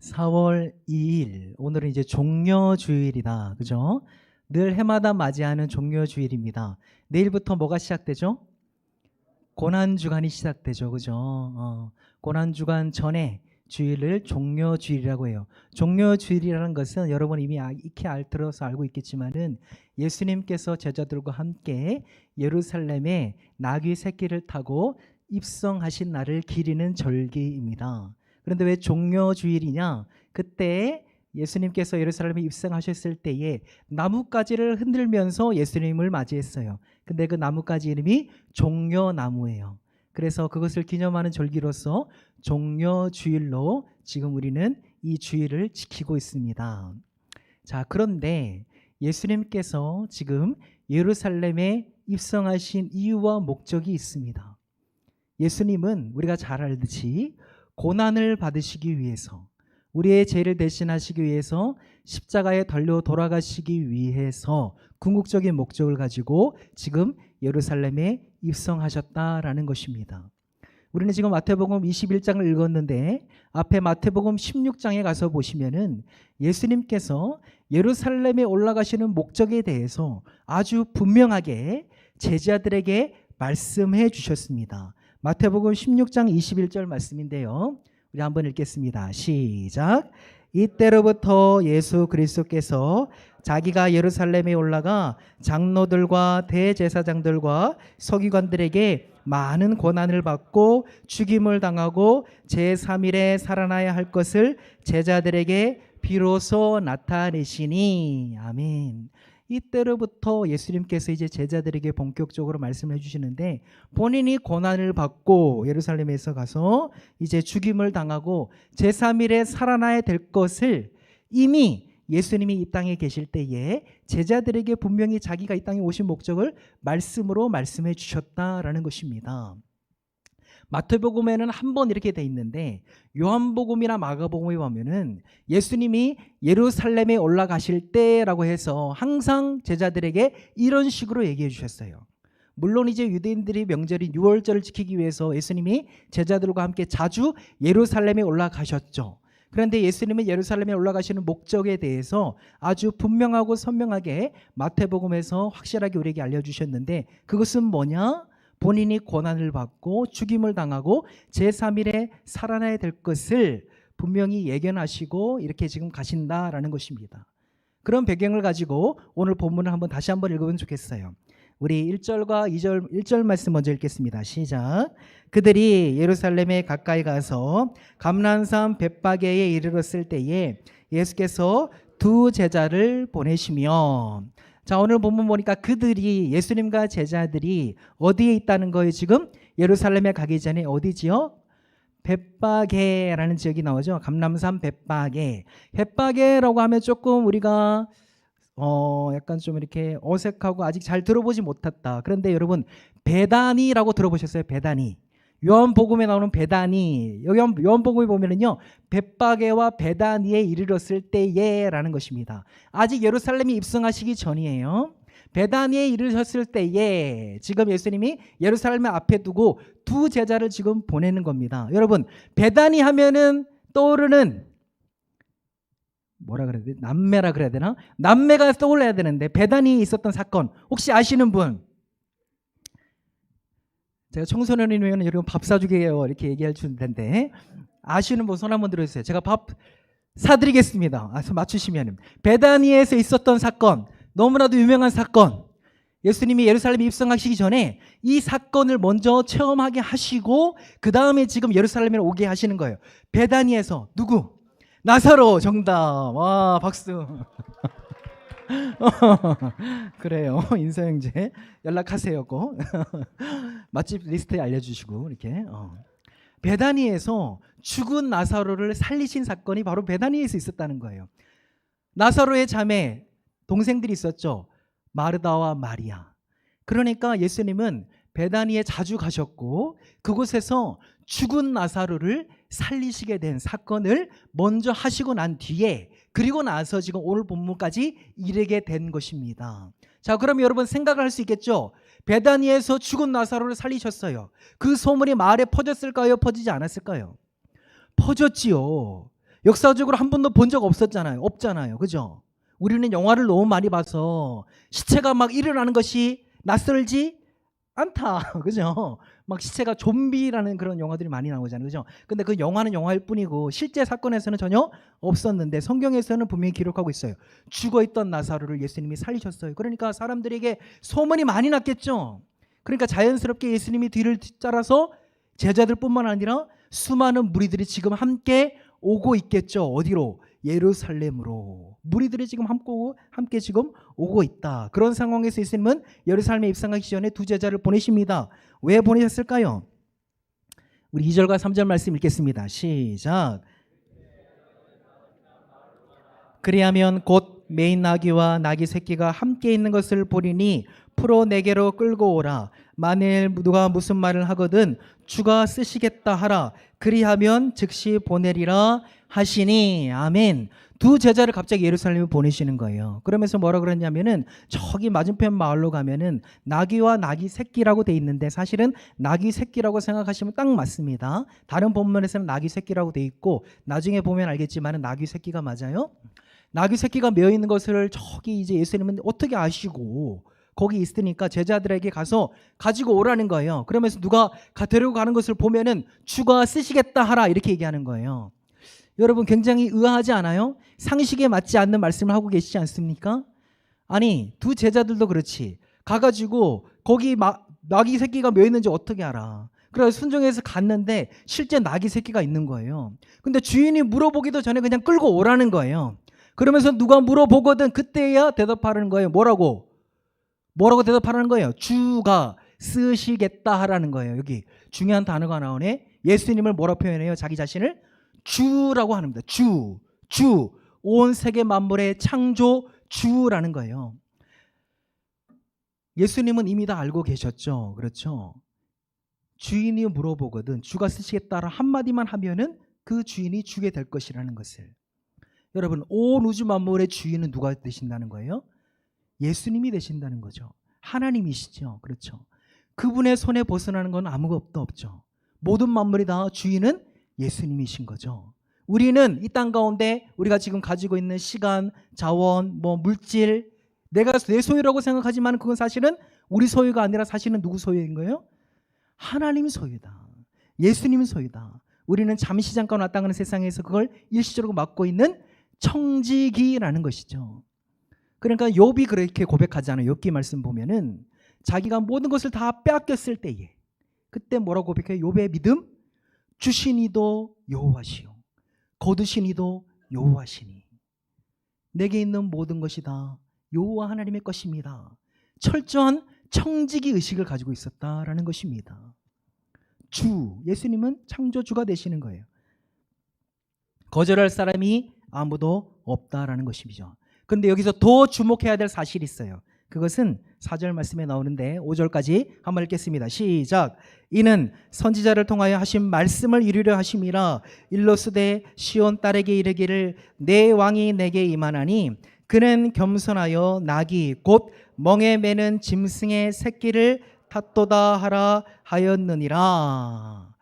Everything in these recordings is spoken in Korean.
4월 2일, 오늘은 이제 종려주일이다. 그죠? 늘 해마다 맞이하는 종려주일입니다. 내일부터 뭐가 시작되죠? 고난주간이 시작되죠. 그죠? 고난주간 전에 주일을 종려주일이라고 해요. 종려주일이라는 것은 여러분 이미 익히 들어서 알고 있겠지만은 예수님께서 제자들과 함께 예루살렘에 나귀 새끼를 타고 입성하신 날을 기리는 절기입니다. 그런데 왜 종려주일이냐? 그때 예수님께서 예루살렘에 입성하셨을 때에 나뭇가지를 흔들면서 예수님을 맞이했어요. 근데 그 나뭇가지 이름이 종려나무예요. 그래서 그것을 기념하는 절기로서 종려주일로 지금 우리는 이 주일을 지키고 있습니다. 자, 그런데 예수님께서 지금 예루살렘에 입성하신 이유와 목적이 있습니다. 예수님은 우리가 잘 알듯이 고난을 받으시기 위해서, 우리의 죄를 대신하시기 위해서 십자가에 달려 돌아가시기 위해서 궁극적인 목적을 가지고 지금 예루살렘에 입성하셨다라는 것입니다. 우리는 지금 마태복음 21장을 읽었는데 앞에 마태복음 16장에 가서 보시면은 예수님께서 예루살렘에 올라가시는 목적에 대해서 아주 분명하게 제자들에게 말씀해 주셨습니다. 마태복음 16장 21절 말씀인데요. 우리 한번 읽겠습니다. 시작. 이때로부터 예수 그리스도께서 자기가 예루살렘에 올라가 장로들과 대제사장들과 서기관들에게 많은 고난을 받고 죽임을 당하고 제3일에 살아나야 할 것을 제자들에게 비로소 나타내시니. 아멘. 이때로부터 예수님께서 이제 제자들에게 본격적으로 말씀해 주시는데, 본인이 고난을 받고 예루살렘에서 가서 이제 죽임을 당하고 제3일에 살아나야 될 것을 이미 예수님이 이 땅에 계실 때에 제자들에게 분명히 자기가 이 땅에 오신 목적을 말씀으로 말씀해 주셨다라는 것입니다. 마태복음에는 한 번 이렇게 돼 있는데 요한복음이나 마가복음에 보면은 예수님이 예루살렘에 올라가실 때라고 해서 항상 제자들에게 이런 식으로 얘기해 주셨어요. 물론 이제 유대인들이 명절인 유월절을 지키기 위해서 예수님이 제자들과 함께 자주 예루살렘에 올라가셨죠. 그런데 예수님은 예루살렘에 올라가시는 목적에 대해서 아주 분명하고 선명하게 마태복음에서 확실하게 우리에게 알려주셨는데, 그것은 뭐냐? 본인이 고난을 받고 죽임을 당하고 제3일에 살아나야 될 것을 분명히 예견하시고 이렇게 지금 가신다라는 것입니다. 그런 배경을 가지고 오늘 본문을 다시 한번 읽으면 좋겠어요. 우리 1절과 2절, 1절 말씀 먼저 읽겠습니다. 시작. 그들이 예루살렘에 가까이 가서 감난산 벳바게에 이르렀을 때에 예수께서 두 제자를 보내시며, 자, 오늘 본문 보니까 그들이, 예수님과 제자들이 어디에 있다는 거예요? 지금 예루살렘에 가기 전에 어디지요? 벳바게라는 지역이 나오죠. 감람산 벳바게. 벳바게라고 하면 조금 우리가 약간 좀 이렇게 어색하고 아직 잘 들어보지 못했다. 그런데 여러분, 베다니라고 들어보셨어요? 베다니. 요한복음에 나오는 베다니. 여기 요한복음에 보면은요, 벳바게와 베다니에 이르렀을 때에라는 것입니다. 아직 예루살렘에 입성하시기 전이에요. 베다니에 이르셨을 때에 지금 예수님이 예루살렘 앞에 두고 두 제자를 지금 보내는 겁니다. 여러분, 베다니 하면은 떠오르는 뭐라 그래야 돼? 남매라 그래야 되나? 남매가 떠올라야 되는데 베다니에 있었던 사건 혹시 아시는 분? 제가 청소년이면 여러분 밥 사주게요 이렇게 얘기할 텐데 아시는 분 손 한번 들어주세요. 제가 밥 사드리겠습니다. 맞추시면. 베다니에서 있었던 사건, 너무나도 유명한 사건. 예수님이 예루살렘에 입성하시기 전에 이 사건을 먼저 체험하게 하시고 그 다음에 지금 예루살렘에 오게 하시는 거예요. 베다니에서 누구? 나사로. 정답. 와, 박수. 그래요. 인서 형제 연락하세요. 꼭. 맛집 리스트에 알려주시고 이렇게. 베다니에서 죽은 나사로를 살리신 사건이 바로 베다니에서 있었다는 거예요. 나사로의 자매 동생들이 있었죠. 마르다와 마리아. 그러니까 예수님은 베다니에 자주 가셨고 그곳에서 죽은 나사로를 살리시게 된 사건을 먼저 하시고 난 뒤에, 그리고 나서 지금 오늘 본문까지 이르게 된 것입니다. 자, 그럼 여러분 생각을 할 수 있겠죠? 베다니에서 죽은 나사로를 살리셨어요. 그 소문이 마을에 퍼졌을까요? 퍼지지 않았을까요? 퍼졌지요. 역사적으로 한 번도 본 적 없었잖아요. 없잖아요. 그죠? 우리는 영화를 너무 많이 봐서 시체가 막 일어나는 것이 낯설지 않다. 그죠? 막 시체가 좀비라는 그런 영화들이 많이 나오잖아요. 그죠? 근데 그 영화는 영화일 뿐이고 실제 사건에서는 전혀 없었는데 성경에서는 분명히 기록하고 있어요. 죽어있던 나사로를 예수님이 살리셨어요. 그러니까 사람들에게 소문이 많이 났겠죠. 그러니까 자연스럽게 예수님이 뒤를 따라서 제자들뿐만 아니라 수많은 무리들이 지금 함께 오고 있겠죠. 어디로? 예루살렘으로. 무리들이 지금 함께 지금 오고 있다. 그런 상황에서 예수님은 예루살렘에 입성하기 전에 두 제자를 보내십니다. 왜 보내셨을까요? 우리 2절과 3절 말씀 읽겠습니다. 시작. 그리하면 곧 매인 나귀와 나귀 새끼가 함께 있는 것을 보리니 풀어 내게로 끌고 오라. 만일 누가 무슨 말을 하거든 주가 쓰시겠다 하라. 그리하면 즉시 보내리라 하시니. 아멘. 두 제자를 갑자기 예루살렘에 보내시는 거예요. 그러면서 뭐라 그랬냐면은 저기 맞은편 마을로 가면은 나귀와 나귀 새끼라고 돼 있는데 사실은 나귀 새끼라고 생각하시면 딱 맞습니다. 다른 본문에서는 나귀 새끼라고 돼 있고 나중에 보면 알겠지만은 나귀 새끼가 맞아요. 나귀 새끼가 메어 있는 것을 저기 이제 예수님은 어떻게 아시고 거기 있으니까 제자들에게 가서 가지고 오라는 거예요. 그러면서 누가 데리고 가는 것을 보면은 주가 쓰시겠다 하라 이렇게 얘기하는 거예요. 여러분 굉장히 의아하지 않아요? 상식에 맞지 않는 말씀을 하고 계시지 않습니까? 아니 두 제자들도 그렇지. 가가지고 거기 나귀 새끼가 몇 있는지 어떻게 알아? 그래서 순종해서 갔는데 실제 나귀 새끼가 있는 거예요. 근데 주인이 물어보기도 전에 그냥 끌고 오라는 거예요. 그러면서 누가 물어보거든 그때야 대답하라는 거예요. 뭐라고 대답하라는 거예요? 주가 쓰시겠다 하라는 거예요. 여기 중요한 단어가 나오네. 예수님을 뭐라 표현해요? 자기 자신을 주라고 합니다. 주. 온 세계 만물의 창조 주라는 거예요. 예수님은 이미 다 알고 계셨죠. 그렇죠? 주인이 물어보거든 주가 쓰시겠다라 한마디만 하면은 그 주인이 주게 될 것이라는 것을. 여러분 온 우주 만물의 주인은 누가 되신다는 거예요? 예수님이 되신다는 거죠. 하나님이시죠. 그렇죠? 그분의 손에 벗어나는 건 아무것도 없죠. 모든 만물이 다 주인은 예수님이신 거죠. 우리는 이 땅 가운데 우리가 지금 가지고 있는 시간, 자원, 물질 내가 내 소유라고 생각하지만 그건 사실은 우리 소유가 아니라 사실은 누구 소유인 거예요? 하나님 소유다. 예수님 소유다. 우리는 잠시 잠깐 왔다 가는 세상에서 그걸 일시적으로 맡고 있는 청지기라는 것이죠. 그러니까 욥이 그렇게 고백하잖아요. 욥기 말씀 보면은 자기가 모든 것을 다 빼앗겼을 때에 그때 뭐라고 고백해요? 욥의 믿음? 주신 이도 여호와시요 거두신 이도 여호와시니 내게 있는 모든 것이 다 여호와 하나님의 것입니다. 철저한 청지기 의식을 가지고 있었다라는 것입니다. 주, 예수님은 창조주가 되시는 거예요. 거절할 사람이 아무도 없다라는 것이죠. 그런데 여기서 더 주목해야 될 사실이 있어요. 그것은 4절 말씀에 나오는데 5절까지 한번 읽겠습니다. 시작. 이는 선지자를 통하여 하신 말씀을 이루려 하심이라. 일러스되 시온 딸에게 이르기를 내 왕이 내게 임하나니 그는 겸손하여 나귀 곧 멍에 매는 짐승의 새끼를 탔도다 하라 하였느니라.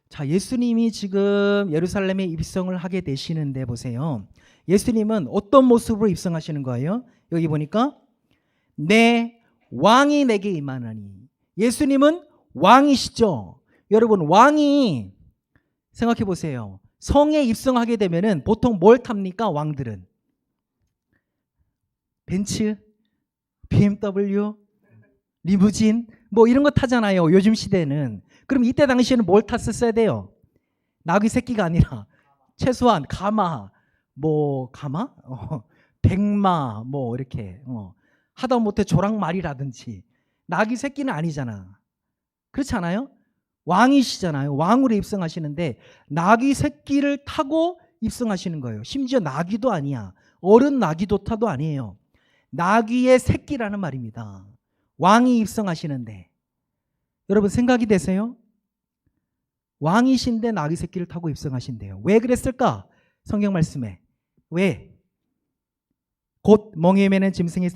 자, 예수님이 지금 예루살렘에 입성을 하게 되시는데 보세요. 예수님은 어떤 모습으로 입성하시는 거예요? 여기 보니까 내 왕이 내게 임하나니. 예수님은 왕이시죠. 여러분 왕이 생각해 보세요. 성에 입성하게 되면은 보통 뭘 탑니까? 왕들은 벤츠, BMW, 리무진 이런 거 타잖아요. 요즘 시대는. 그럼 이때 당시에는 뭘 탔었어야 돼요? 나귀 새끼가 아니라 최소한 가마, 백마, 이렇게 하다못해 조랑말이라든지. 나귀 새끼는 아니잖아. 그렇지 않아요? 왕이시잖아요. 왕으로 입성하시는데 나귀 새끼를 타고 입성하시는 거예요. 심지어 나귀도 아니야. 어른 나귀도 타도 아니에요. 나귀의 새끼라는 말입니다. 왕이 입성하시는데 여러분 생각이 되세요? 왕이신데 나귀 새끼를 타고 입성하신대요. 왜 그랬을까? 성경 말씀에. 왜? 곧 멍에 매는 짐승의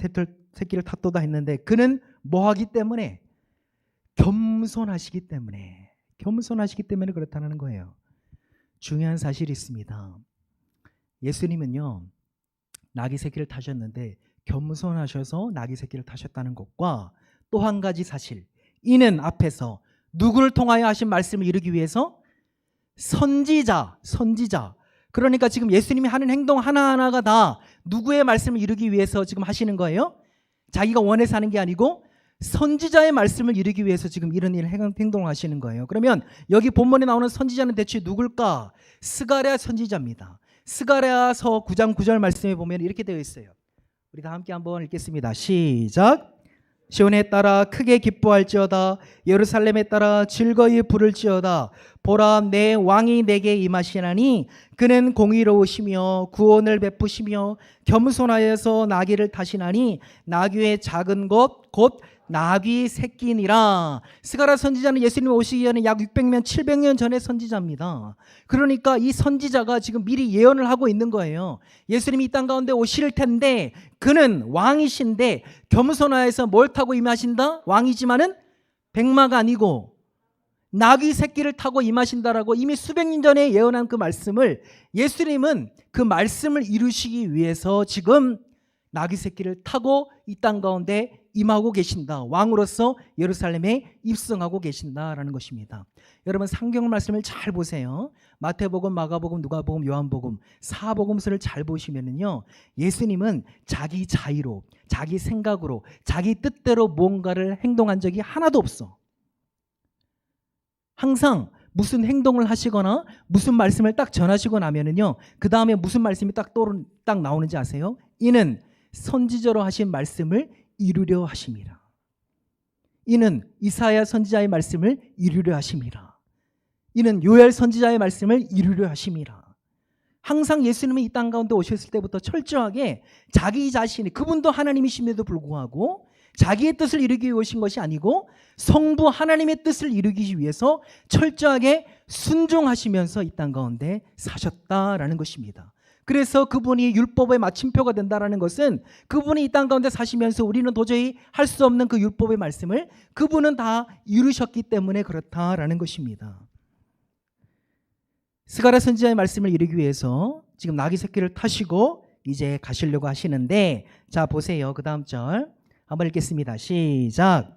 새끼를 탔도다 했는데 그는 뭐하기 때문에? 겸손하시기 때문에 그렇다는 거예요. 중요한 사실이 있습니다. 예수님은요, 나귀 새끼를 타셨는데 겸손하셔서 나귀 새끼를 타셨다는 것과 또 한 가지 사실, 이는 앞에서 누구를 통하여 하신 말씀을 이루기 위해서 선지자. 그러니까 지금 예수님이 하는 행동 하나하나가 다 누구의 말씀을 이루기 위해서 지금 하시는 거예요? 자기가 원해서 하는 게 아니고 선지자의 말씀을 이루기 위해서 지금 이런 행동을 하시는 거예요. 그러면 여기 본문에 나오는 선지자는 대체 누굴까? 스가랴 선지자입니다. 스가랴서 9장 9절 말씀에 보면 이렇게 되어 있어요. 우리 다 함께 한번 읽겠습니다. 시작. 시온에 따라 크게 기뻐할지어다. 예루살렘에 따라 즐거이 부를지어다. 보라, 내 왕이 내게 임하시나니 그는 공의로우시며 구원을 베푸시며 겸손하여서 나귀를 타시나니 나귀의 작은 것 곧 나귀 새끼니라. 스가랴 선지자는 예수님 오시기 전에 약 600년 700년 전의 선지자입니다. 그러니까 이 선지자가 지금 미리 예언을 하고 있는 거예요. 예수님이 이 땅 가운데 오실 텐데 그는 왕이신데 겸손하여서 뭘 타고 임하신다? 왕이지만은 백마가 아니고 나귀 새끼를 타고 임하신다라고 이미 수백 년 전에 예언한 그 말씀을 예수님은 그 말씀을 이루시기 위해서 지금 나귀 새끼를 타고 이 땅 가운데 임하고 계신다. 왕으로서 예루살렘에 입성하고 계신다라는 것입니다. 여러분 성경 말씀을 잘 보세요. 마태복음, 마가복음, 누가복음, 요한복음, 사복음서를 잘 보시면은요, 예수님은 자기 자의로, 자기 생각으로, 자기 뜻대로 뭔가를 행동한 적이 하나도 없어. 항상 무슨 행동을 하시거나 무슨 말씀을 딱 전하시고 나면은요, 그 다음에 무슨 말씀이 딱 나오는지 아세요? 이는 선지자로 하신 말씀을 이루려 하심이라. 이는 이사야 선지자의 말씀을 이루려 하심이라. 이는 요엘 선지자의 말씀을 이루려 하심이라. 항상 예수님은 이 땅 가운데 오셨을 때부터 철저하게 자기 자신이, 그분도 하나님이심에도 불구하고 자기의 뜻을 이루기 위해 오신 것이 아니고 성부 하나님의 뜻을 이루기 위해서 철저하게 순종하시면서 이 땅 가운데 사셨다라는 것입니다. 그래서 그분이 율법의 마침표가 된다는 것은 그분이 이 땅 가운데 사시면서 우리는 도저히 할 수 없는 그 율법의 말씀을 그분은 다 이루셨기 때문에 그렇다라는 것입니다. 스가랴 선지자의 말씀을 이루기 위해서 지금 나귀 새끼를 타시고 이제 가시려고 하시는데, 자 보세요. 그 다음 절 한번 읽겠습니다. 시작.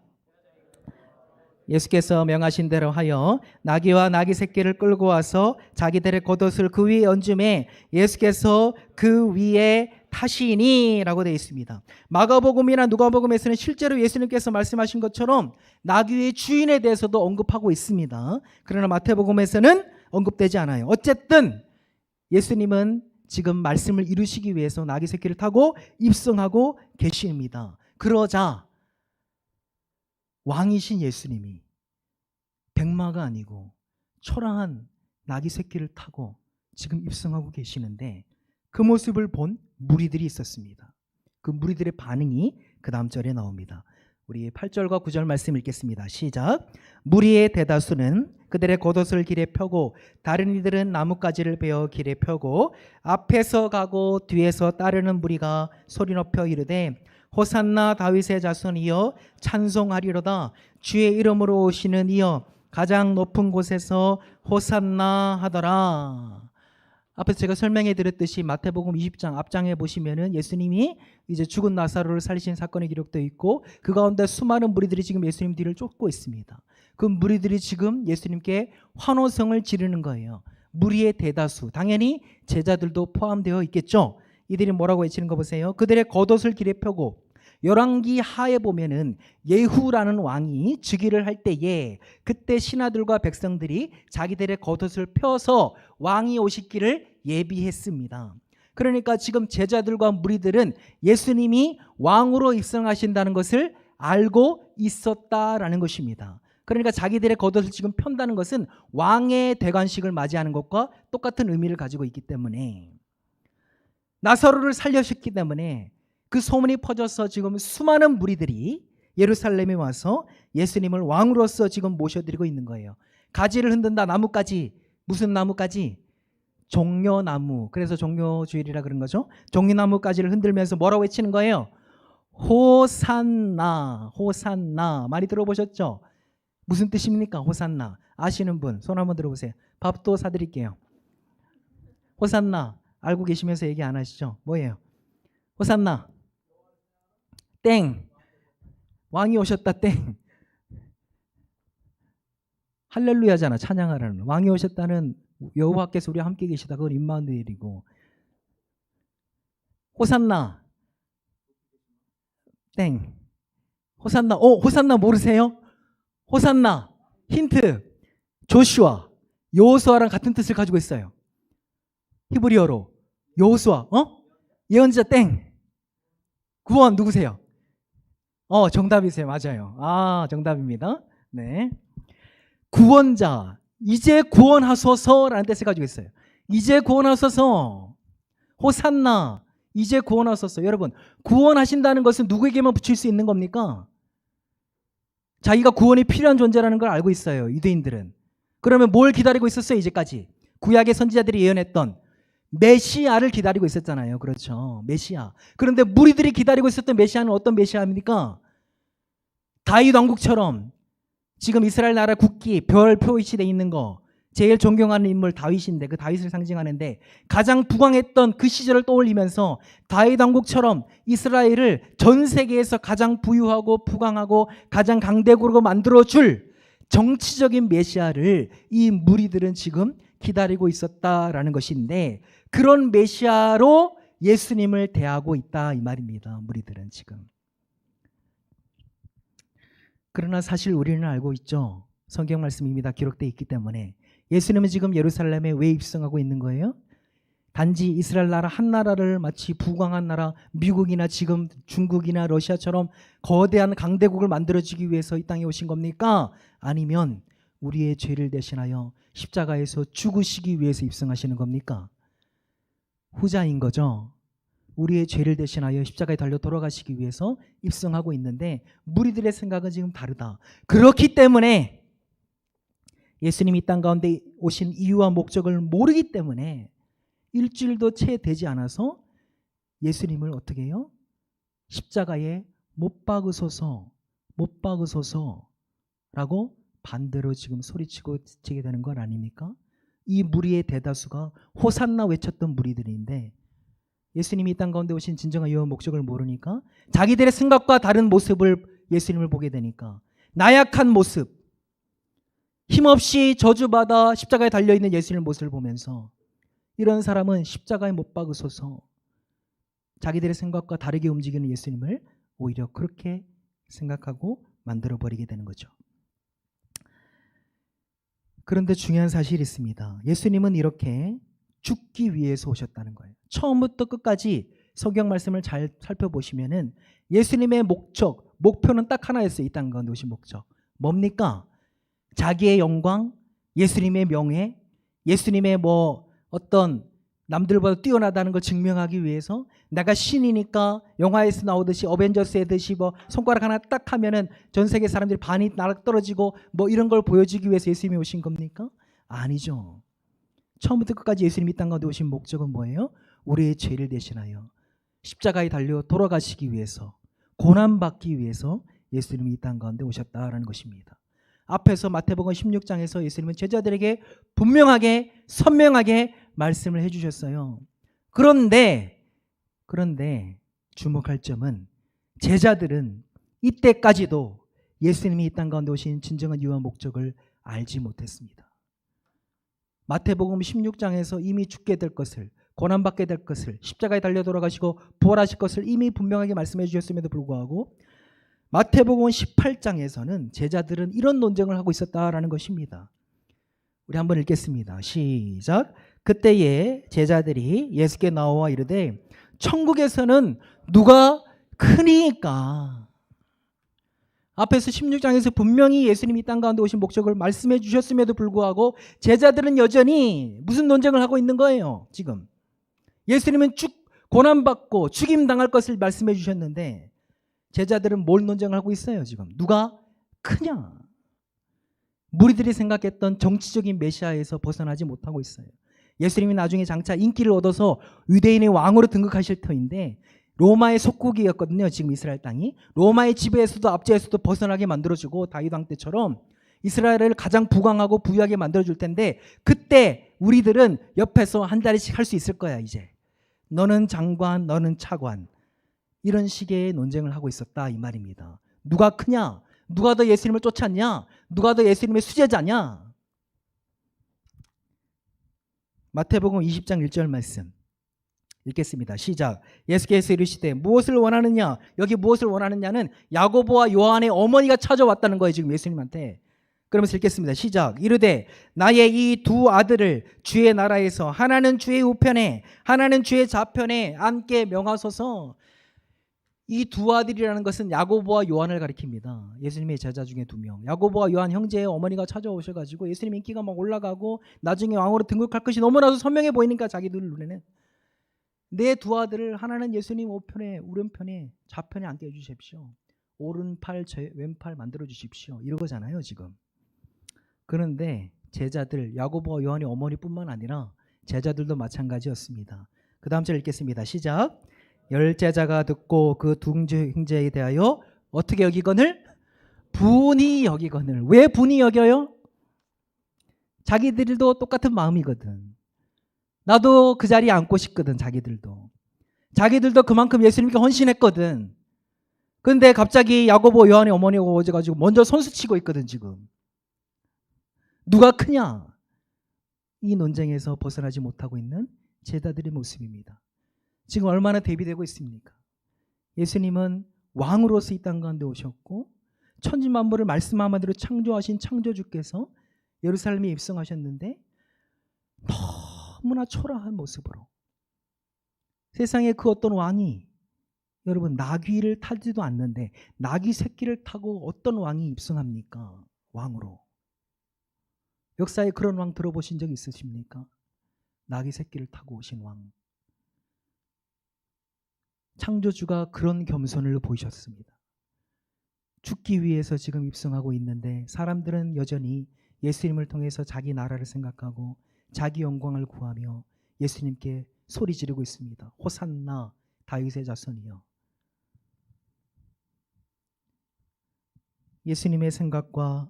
예수께서 명하신 대로 하여 나귀와 나귀 새끼를 끌고 와서 자기들의 겉옷을 그 위에 얹음에 예수께서 그 위에 타시니 라고 되어 있습니다. 마가복음이나 누가복음에서는 실제로 예수님께서 말씀하신 것처럼 나귀의 주인에 대해서도 언급하고 있습니다. 그러나 마태복음에서는 언급되지 않아요. 어쨌든 예수님은 지금 말씀을 이루시기 위해서 나귀 새끼를 타고 입성하고 계십니다. 그러자 왕이신 예수님이 백마가 아니고 초라한 나귀 새끼를 타고 지금 입성하고 계시는데 그 모습을 본 무리들이 있었습니다. 그 무리들의 반응이 그 다음 절에 나옵니다. 우리 8절과 9절 말씀 읽겠습니다. 시작. 무리의 대다수는 그들의 겉옷을 길에 펴고 다른 이들은 나뭇가지를 베어 길에 펴고 앞에서 가고 뒤에서 따르는 무리가 소리 높여 이르되 호산나 다윗의 자손이여 찬송하리로다. 주의 이름으로 오시는 이여 가장 높은 곳에서 호산나 하더라. 앞에서 제가 설명해 드렸듯이 마태복음 20장 앞장에 보시면은 예수님이 이제 죽은 나사로를 살리신 사건이 기록되어 있고 그 가운데 수많은 무리들이 지금 예수님 뒤를 쫓고 있습니다. 그 무리들이 지금 예수님께 환호성을 지르는 거예요. 무리의 대다수, 당연히 제자들도 포함되어 있겠죠. 이들이 뭐라고 외치는 거 보세요. 그들의 겉옷을 길에 펴고, 열왕기 하에 보면은 예후라는 왕이 즉위를 할 때에 그때 신하들과 백성들이 자기들의 겉옷을 펴서 왕이 오시기를 예비했습니다. 그러니까 지금 제자들과 무리들은 예수님이 왕으로 입성하신다는 것을 알고 있었다라는 것입니다. 그러니까 자기들의 겉옷을 지금 편다는 것은 왕의 대관식을 맞이하는 것과 똑같은 의미를 가지고 있기 때문에, 나사로를 살려셨기 때문에 그 소문이 퍼져서 지금 수많은 무리들이 예루살렘에 와서 예수님을 왕으로서 지금 모셔드리고 있는 거예요. 가지를 흔든다. 나뭇가지. 무슨 나뭇가지? 종려나무. 그래서 종려주일이라 그런 거죠. 종려나무가지를 흔들면서 뭐라고 외치는 거예요? 호산나. 호산나. 많이 들어보셨죠? 무슨 뜻입니까? 호산나. 아시는 분 손 한번 들어보세요. 밥도 사드릴게요. 호산나. 알고 계시면서 얘기 안 하시죠? 뭐예요? 호산나 땡. 왕이 오셨다 땡. 할렐루야잖아. 찬양하라는. 왕이 오셨다는 여호와께서 우리와 함께 계시다. 그건 임마누엘이고. 호산나 땡. 호산나 호산나 모르세요? 호산나 힌트. 조슈아 여호수아랑 같은 뜻을 가지고 있어요. 히브리어로 여호수아. 예언자 땡. 구원 누구세요? 정답이세요. 맞아요. 정답입니다. 네. 구원자, 이제 구원하소서라는 뜻을 가지고 있어요. 이제 구원하소서. 호산나, 이제 구원하소서. 여러분, 구원하신다는 것은 누구에게만 붙일 수 있는 겁니까? 자기가 구원이 필요한 존재라는 걸 알고 있어요. 유대인들은. 그러면 뭘 기다리고 있었어요? 이제까지 구약의 선지자들이 예언했던 메시아를 기다리고 있었잖아요. 그렇죠. 메시아. 그런데 무리들이 기다리고 있었던 메시아는 어떤 메시아입니까? 다윗 왕국처럼 지금 이스라엘 나라 국기 별 표시되어 있는 거, 제일 존경하는 인물 다윗인데, 그 다윗을 상징하는데 가장 부강했던 그 시절을 떠올리면서 다윗 왕국처럼 이스라엘을 전 세계에서 가장 부유하고 부강하고 가장 강대국으로 만들어줄 정치적인 메시아를 이 무리들은 지금 기다리고 있었다라는 것인데, 그런 메시아로 예수님을 대하고 있다 이 말입니다. 무리들은 지금. 그러나 사실 우리는 알고 있죠. 성경 말씀입니다. 기록되어 있기 때문에. 예수님은 지금 예루살렘에 왜 입성하고 있는 거예요? 단지 이스라엘 나라 한 나라를 마치 부강한 나라, 미국이나 지금 중국이나 러시아처럼 거대한 강대국을 만들어주기 위해서 이 땅에 오신 겁니까? 아니면 우리의 죄를 대신하여 십자가에서 죽으시기 위해서 입성하시는 겁니까? 후자인 거죠. 우리의 죄를 대신하여 십자가에 달려 돌아가시기 위해서 입성하고 있는데 무리들의 생각은 지금 다르다. 그렇기 때문에 예수님이 이 땅 가운데 오신 이유와 목적을 모르기 때문에 일주일도 채 되지 않아서 예수님을 어떻게 해요? 십자가에 못 박으소서, 못 박으소서라고 반대로 지금 소리치고 지치게 되는 건 아닙니까? 이 무리의 대다수가 호산나 외쳤던 무리들인데 예수님이 이 땅 가운데 오신 진정한 이유와 목적을 모르니까 자기들의 생각과 다른 모습을 예수님을 보게 되니까 나약한 모습, 힘없이 저주받아 십자가에 달려있는 예수님의 모습을 보면서 이런 사람은 십자가에 못 박으소서, 자기들의 생각과 다르게 움직이는 예수님을 오히려 그렇게 생각하고 만들어버리게 되는 거죠. 그런데 중요한 사실이 있습니다. 예수님은 이렇게 죽기 위해서 오셨다는 거예요. 처음부터 끝까지 성경 말씀을 잘 살펴보시면은 예수님의 목표는 딱 하나였어요. 이 땅 가운데 오신 목적. 뭡니까? 자기의 영광, 예수님의 명예, 예수님의 어떤 남들보다 뛰어나다는 걸 증명하기 위해서 내가 신이니까 영화에서 나오듯이 어벤져스에 듯이 손가락 하나 딱 하면은 전 세계 사람들이 반이 나락 떨어지고 이런 걸 보여주기 위해서 예수님이 오신 겁니까? 아니죠. 처음부터 끝까지 예수님이 이 땅 가운데 오신 목적은 뭐예요? 우리의 죄를 대신하여 십자가에 달려 돌아가시기 위해서, 고난받기 위해서 예수님이 이 땅 가운데 오셨다라는 것입니다. 앞에서 마태복음 16장에서 예수님은 제자들에게 분명하게 선명하게 말씀을 해주셨어요. 그런데 주목할 점은 제자들은 이때까지도 예수님이 이 땅 가운데 오신 진정한 이유와 목적을 알지 못했습니다. 마태복음 16장에서 이미 죽게 될 것을, 고난받게 될 것을, 십자가에 달려 돌아가시고 부활하실 것을 이미 분명하게 말씀해 주셨음에도 불구하고 마태복음 18장에서는 제자들은 이런 논쟁을 하고 있었다라는 것입니다. 우리 한번 읽겠습니다. 시작. 그때에 제자들이 예수께 나와 이르되 천국에서는 누가 크니까. 앞에서 16장에서 분명히 예수님이 이 땅 가운데 오신 목적을 말씀해 주셨음에도 불구하고 제자들은 여전히 무슨 논쟁을 하고 있는 거예요. 지금 예수님은 고난받고 죽임당할 것을 말씀해 주셨는데 제자들은 뭘 논쟁을 하고 있어요. 지금 누가 크냐. 무리들이 생각했던 정치적인 메시아에서 벗어나지 못하고 있어요. 예수님이 나중에 장차 인기를 얻어서 유대인의 왕으로 등극하실 터인데 로마의 속국이었거든요. 지금 이스라엘 땅이 로마의 지배에서도 압제에서도 벗어나게 만들어주고 다윗 왕 때처럼 이스라엘을 가장 부강하고 부유하게 만들어줄 텐데 그때 우리들은 옆에서 한 자리씩 할 수 있을 거야. 이제 너는 장관, 너는 차관. 이런 식의 논쟁을 하고 있었다 이 말입니다. 누가 크냐? 누가 더 예수님을 쫓았냐? 누가 더 예수님의 수제자냐? 마태복음 20장 1절 말씀 읽겠습니다. 시작. 예수께서 이르시되 무엇을 원하느냐? 여기 무엇을 원하느냐는 야고보와 요한의 어머니가 찾아왔다는 거예요. 지금 예수님한테. 그러면서 읽겠습니다. 시작. 이르되 나의 이 두 아들을 주의 나라에서 하나는 주의 우편에 하나는 주의 좌편에 앉게 명하소서. 이 두 아들이라는 것은 야고보와 요한을 가리킵니다. 예수님의 제자 중에 2명. 야고보와 요한 형제의 어머니가 찾아오셔가지고 예수님 인기가 막 올라가고 나중에 왕으로 등극할 것이 너무나도 선명해 보이니까 자기들 눈에는 내 두 아들을 하나는 예수님 우편에 오른편에 좌편에 앉게 해주십시오. 오른팔 왼팔 만들어 주십시오. 이러거잖아요 지금. 그런데 제자들 야고보와 요한의 어머니뿐만 아니라 제자들도 마찬가지였습니다. 그 다음 절 읽겠습니다. 시작. 10제자가 듣고 그 두 형제에 대하여 어떻게 여기거늘? 분이 여기거늘. 왜 분이 여겨요? 자기들도 똑같은 마음이거든. 나도 그 자리에 앉고 싶거든. 자기들도 그만큼 예수님께 헌신했거든. 근데 갑자기 야고보 요한의 어머니가 오셔가지고 먼저 선수치고 있거든 지금. 누가 크냐? 이 논쟁에서 벗어나지 못하고 있는 제자들의 모습입니다. 지금 얼마나 대비되고 있습니까? 예수님은 왕으로서 이 땅 가운데 오셨고 천지만물을 말씀 한마디로 창조하신 창조주께서 예루살렘에 입성하셨는데 너무나 초라한 모습으로 세상에 그 어떤 왕이 여러분 나귀를 타지도 않는데 나귀 새끼를 타고 어떤 왕이 입성합니까? 왕으로. 역사에 그런 왕 들어보신 적 있으십니까? 나귀 새끼를 타고 오신 왕. 창조주가 그런 겸손을 보이셨습니다. 죽기 위해서 지금 입성하고 있는데 사람들은 여전히 예수님을 통해서 자기 나라를 생각하고 자기 영광을 구하며 예수님께 소리 지르고 있습니다. 호산나 다윗의 자손이여. 예수님의 생각과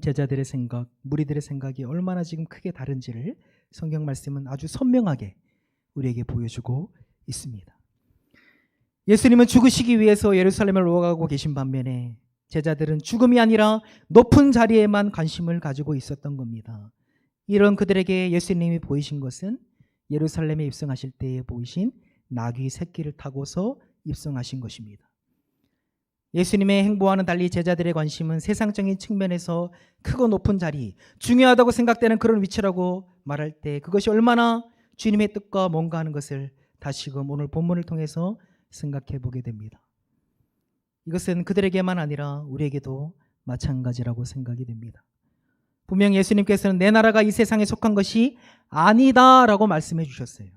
제자들의 생각, 무리들의 생각이 얼마나 지금 크게 다른지를 성경 말씀은 아주 선명하게 우리에게 보여주고 있습니다. 예수님은 죽으시기 위해서 예루살렘을 올라가고 계신 반면에 제자들은 죽음이 아니라 높은 자리에만 관심을 가지고 있었던 겁니다. 이런 그들에게 예수님이 보이신 것은 예루살렘에 입성하실 때에 보이신 나귀 새끼를 타고서 입성하신 것입니다. 예수님의 행보와는 달리 제자들의 관심은 세상적인 측면에서 크고 높은 자리, 중요하다고 생각되는 그런 위치라고 말할 때 그것이 얼마나 주님의 뜻과 뭔가 하는 것을 다시금 오늘 본문을 통해서 생각해 보게 됩니다. 이것은 그들에게만 아니라 우리에게도 마찬가지라고 생각이 됩니다. 분명 예수님께서는 내 나라가 이 세상에 속한 것이 아니다라고 말씀해 주셨어요.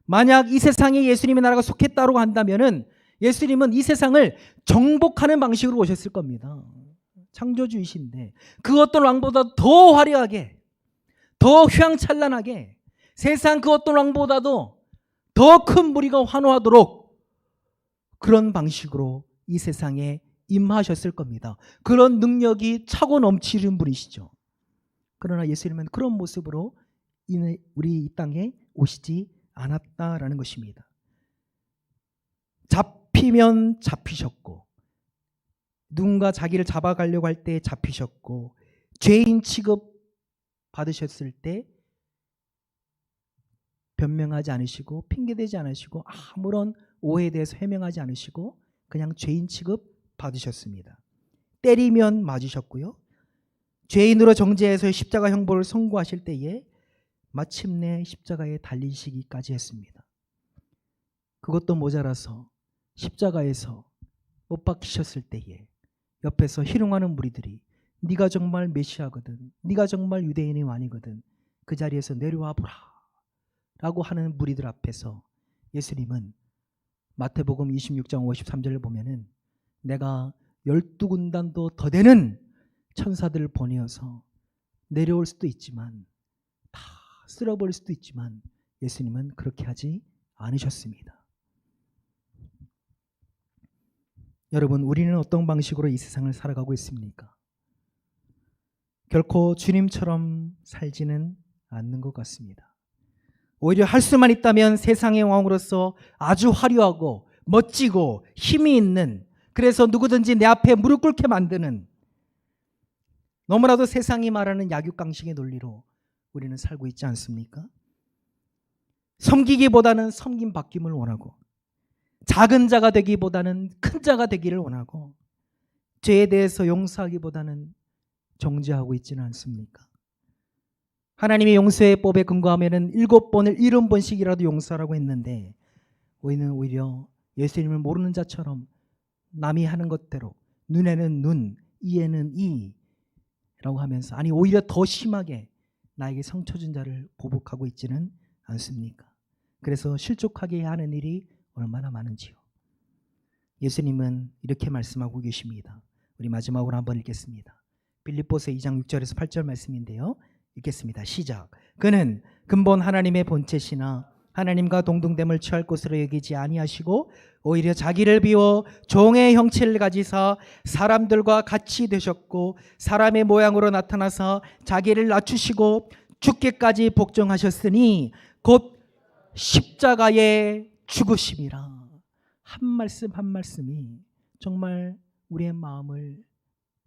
만약 이 세상에 예수님의 나라가 속했다고 한다면은 예수님은 이 세상을 정복하는 방식으로 오셨을 겁니다. 창조주이신데 그 어떤 왕보다 더 화려하게, 더 휘황찬란하게, 세상 그 어떤 왕보다도 더 큰 무리가 환호하도록 그런 방식으로 이 세상에 임하셨을 겁니다. 그런 능력이 차고 넘치는 분이시죠. 그러나 예수님은 그런 모습으로 우리 이 땅에 오시지 않았다라는 것입니다. 잡히면 잡히셨고, 누군가 자기를 잡아가려고 할 때 잡히셨고, 죄인 취급 받으셨을 때 변명하지 않으시고 핑계대지 않으시고 아무런 오해에 대해서 해명하지 않으시고 그냥 죄인 취급 받으셨습니다. 때리면 맞으셨고요. 죄인으로 정죄해서 십자가 형벌을 선고하실 때에 마침내 십자가에 달리시기까지 했습니다. 그것도 모자라서 십자가에서 못 박히셨을 때에 옆에서 희롱하는 무리들이 네가 정말 메시아거든, 네가 정말 유대인의 왕이거든, 그 자리에서 내려와 보라 라고 하는 무리들 앞에서 예수님은 마태복음 26장 53절을 보면은 내가 12군단도 더 되는 천사들을 보내어서 내려올 수도 있지만 다 쓸어버릴 수도 있지만 예수님은 그렇게 하지 않으셨습니다. 여러분, 우리는 어떤 방식으로 이 세상을 살아가고 있습니까? 결코 주님처럼 살지는 않는 것 같습니다. 오히려 할 수만 있다면 세상의 왕으로서 아주 화려하고 멋지고 힘이 있는, 그래서 누구든지 내 앞에 무릎 꿇게 만드는, 너무나도 세상이 말하는 약육강식의 논리로 우리는 살고 있지 않습니까? 섬기기보다는 섬김받김을 원하고, 작은 자가 되기보다는 큰 자가 되기를 원하고, 죄에 대해서 용서하기보다는 정죄하고 있지는 않습니까? 하나님의 용서의 법에 근거하면은 7번을 70번씩이라도 용서하라고 했는데, 우리는 오히려 예수님을 모르는 자처럼 남이 하는 것대로 눈에는 눈, 이에는 이라고 하면서, 아니 오히려 더 심하게 나에게 상처 준 자를 보복하고 있지는 않습니까? 그래서 실족하게 하는 일이 얼마나 많은지요. 예수님은 이렇게 말씀하고 계십니다. 우리 마지막으로 한번 읽겠습니다. 빌립보서 2장 6절에서 8절 말씀인데요. 읽겠습니다. 시작. 그는 근본 하나님의 본체시나 하나님과 동등됨을 취할 것으로 여기지 아니하시고 오히려 자기를 비워 종의 형체를 가지사 사람들과 같이 되셨고 사람의 모양으로 나타나서 자기를 낮추시고 죽기까지 복종하셨으니 곧 십자가에 죽으심이라. 한 말씀 한 말씀이 정말 우리의 마음을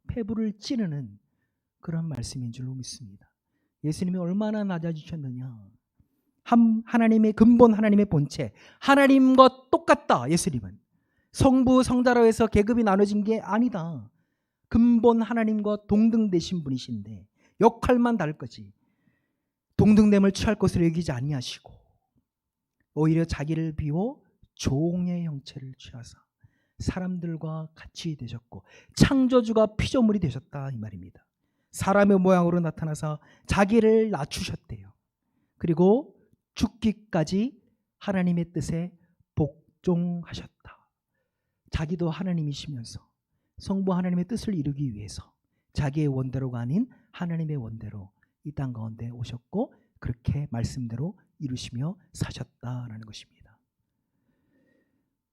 폐부를 찌르는 그런 말씀인 줄로 믿습니다. 예수님이 얼마나 낮아지셨느냐. 하나님의 근본, 하나님의 본체, 하나님과 똑같다. 예수님은 성부 성자로 해서 계급이 나눠진 게 아니다. 근본 하나님과 동등되신 분이신데 역할만 다를 거지 동등됨을 취할 것으로 여기지 아니하시고 오히려 자기를 비워 종의 형체를 취하사 사람들과 같이 되셨고 창조주가 피조물이 되셨다 이 말입니다. 사람의 모양으로 나타나서 자기를 낮추셨대요. 그리고 죽기까지 하나님의 뜻에 복종하셨다. 자기도 하나님이시면서 성부 하나님의 뜻을 이루기 위해서 자기의 원대로가 아닌 하나님의 원대로 이 땅 가운데 오셨고 그렇게 말씀대로 이루시며 사셨다라는 것입니다.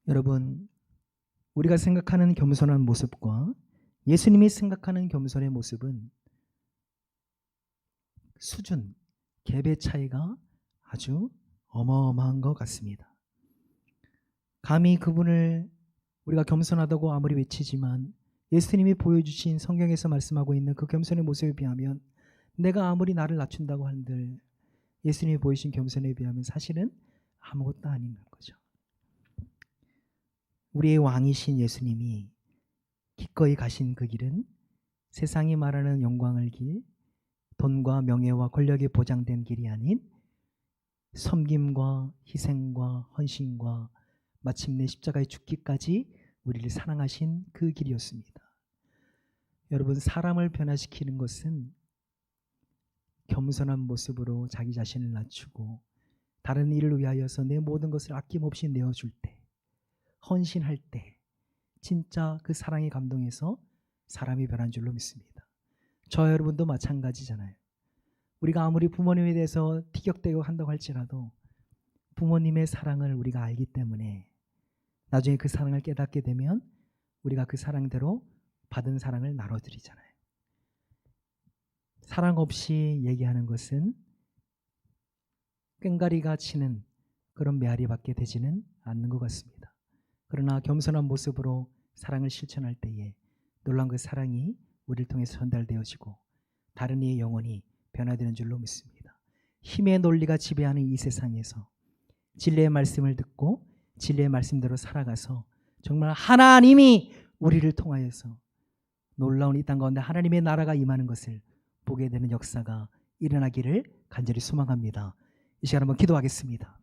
여러분, 우리가 생각하는 겸손한 모습과 예수님이 생각하는 겸손의 모습은 수준, 갭의 차이가 아주 어마어마한 것 같습니다. 감히 그분을 우리가 겸손하다고 아무리 외치지만 예수님이 보여주신 성경에서 말씀하고 있는 그 겸손의 모습에 비하면 내가 아무리 나를 낮춘다고 한들 예수님이 보이신 겸손에 비하면 사실은 아무것도 아닌 거죠. 우리의 왕이신 예수님이 기꺼이 가신 그 길은 세상이 말하는 영광의 길, 돈과 명예와 권력이 보장된 길이 아닌 섬김과 희생과 헌신과 마침내 십자가에 죽기까지 우리를 사랑하신 그 길이었습니다. 여러분, 사람을 변화시키는 것은 겸손한 모습으로 자기 자신을 낮추고 다른 일을 위하여서 내 모든 것을 아낌없이 내어줄 때, 헌신할 때 진짜 그 사랑에 감동해서 사람이 변한 줄로 믿습니다. 저 여러분도 마찬가지잖아요. 우리가 아무리 부모님에 대해서 티격태격 한다고 할지라도 부모님의 사랑을 우리가 알기 때문에 나중에 그 사랑을 깨닫게 되면 우리가 그 사랑대로 받은 사랑을 나눠드리잖아요. 사랑 없이 얘기하는 것은 꽹가리가 치는 그런 메아리밖에 되지는 않는 것 같습니다. 그러나 겸손한 모습으로 사랑을 실천할 때에 놀라운 그 사랑이 우리를 통해서 전달되어지고 다른 이의 영혼이 변화되는 줄로 믿습니다. 힘의 논리가 지배하는 이 세상에서 진리의 말씀을 듣고 진리의 말씀대로 살아가서 정말 하나님이 우리를 통하여서 놀라운 이 땅 가운데 하나님의 나라가 임하는 것을 보게 되는 역사가 일어나기를 간절히 소망합니다. 이 시간 한번 기도하겠습니다.